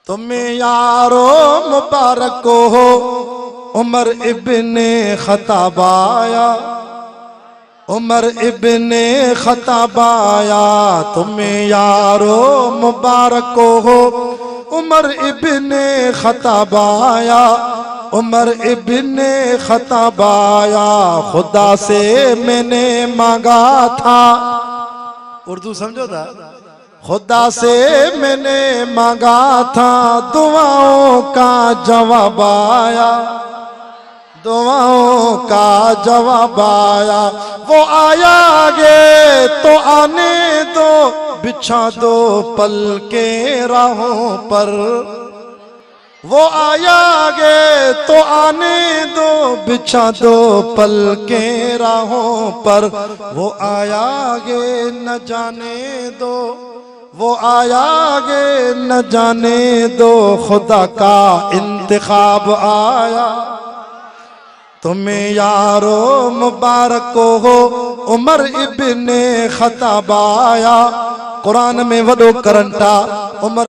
तुम्हें यारो मुबारक हो उमर इब्ने खत्ताब आया, उमर इब्ने खत्ताब आया। तुम्हें यारो मुबारक हो उमर इब्ने खत्ताब आया, उमर इब्ने खत्ताब आया। खुदा से मैंने मांगा था, उर्दू समझो था, खुदा से मैंने मांगा था दुआओं का जवाब आया, दुआओं का जवाब आया। वो आया गे तो आने दो, बिछा दो पल के राहों पर। वो आया गे तो आने दो, बिछा दो पल के राहों पर। वो आया गे न जाने दो, वो आया गे न जाने दो, खुदा का इंतखाब आया। तुम्हें यारो मुबारक हो उमर इब्ने खत्ताब आया। कुरान में वडो करंटा उमर